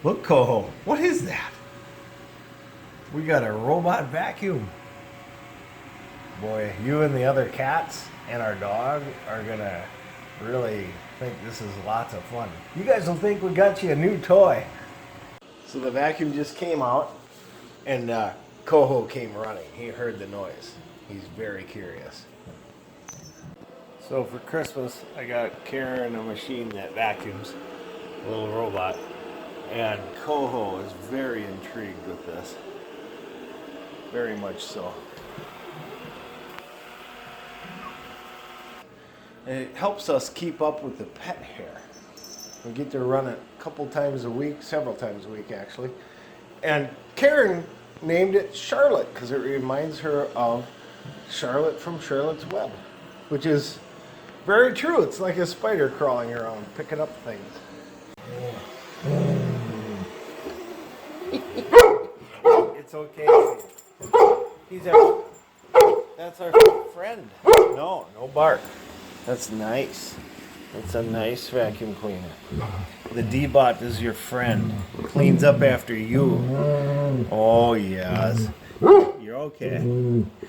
Look, Coho, what is that? We got a robot vacuum. Boy, you and the other cats and our dog are gonna really think this is lots of fun. You guys will think we got you a new toy. So the vacuum just came out and Coho came running. He heard the noise. He's very curious. So for Christmas, I got Karen a machine that vacuums, a little robot. And Coho is very intrigued with this. Very much so. And it helps us keep up with the pet hair. We get to run it a couple times a week, several times a week actually. And Karen named it Charlotte because it reminds her of Charlotte from Charlotte's Web, which is very true. It's like a spider crawling around, picking up things. It's okay. That's our friend. No bark. That's nice. That's a nice vacuum cleaner. The deebot is your friend. Cleans up after you. Oh yes. You're okay.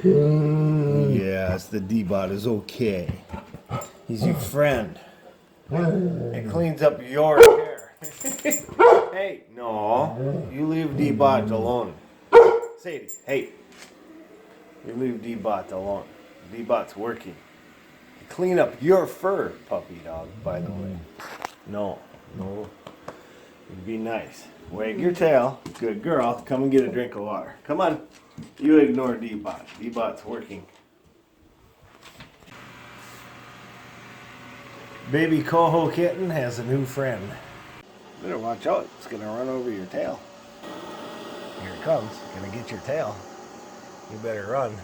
Yes, the deebot is okay. He's your friend. It cleans up your hair. Hey, no. You leave deebot alone. Sadie, hey. You leave deebot alone. Deebot's working. Clean up your fur, puppy dog, by the way. No. Be nice. Wag your tail. Good girl. Come and get a drink of water. Come on. You ignore deebot. Deebot's working. Baby Coho Kitten has a new friend. Better watch out. It's going to run over your tail. Here it comes. It's going to get your tail. You better run.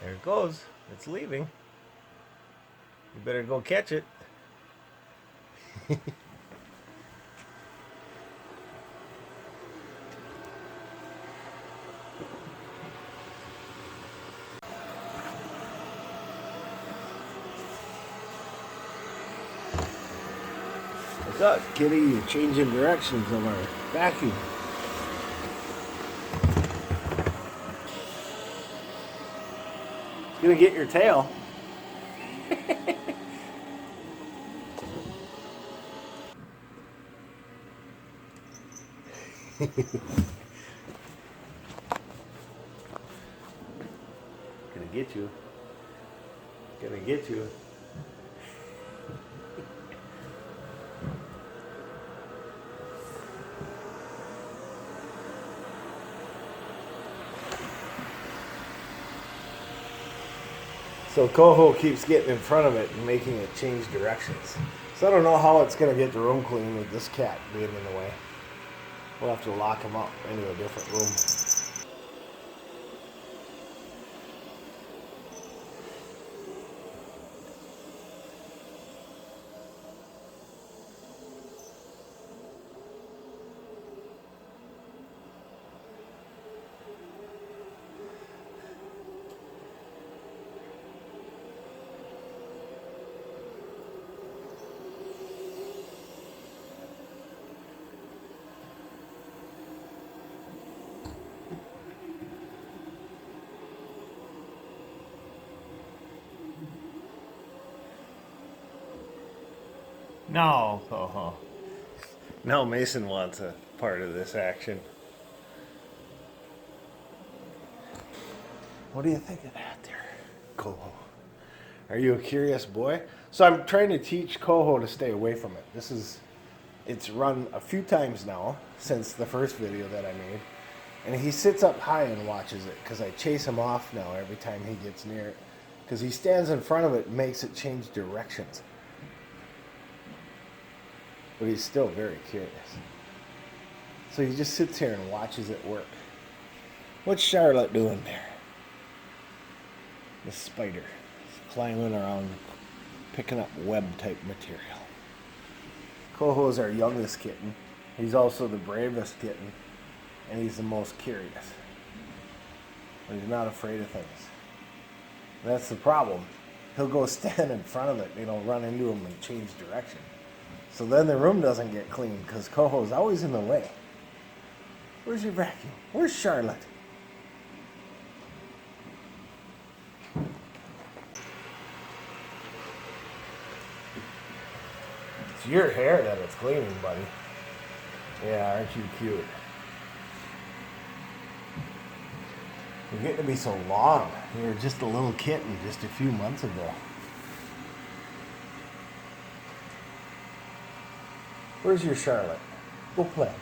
There it goes. It's leaving. You better go catch it. What's up, kitty? You're changing directions on our vacuum. It's gonna get your tail. Gonna get you. Gonna get you. So Coho keeps getting in front of it and making it change directions. So I don't know how it's going to get the room clean with this cat being in the way. We'll have to lock him up into a different room. No, Coho. Now Mason wants a part of this action. What do you think of that there, Coho? Are you a curious boy? So I'm trying to teach Coho to stay away from it. It's run a few times now since the first video that I made. And he sits up high and watches it because I chase him off now every time he gets near it. Because he stands in front of it and makes it change directions. But he's still very curious. So he just sits here and watches it work. What's Charlotte doing there? The spider is climbing around, picking up web-type material. Coho is our youngest kitten. He's also the bravest kitten, and he's the most curious. Or he's not afraid of things. That's the problem. He'll go stand in front of it, run into him and change direction. So then the room doesn't get clean because Coho's always in the way. Where's your vacuum? Where's Charlotte? It's your hair that it's cleaning, buddy. Yeah, aren't you cute? You're getting to be so long. You were just a little kitten just a few months ago. Where's your Charlotte? Go play.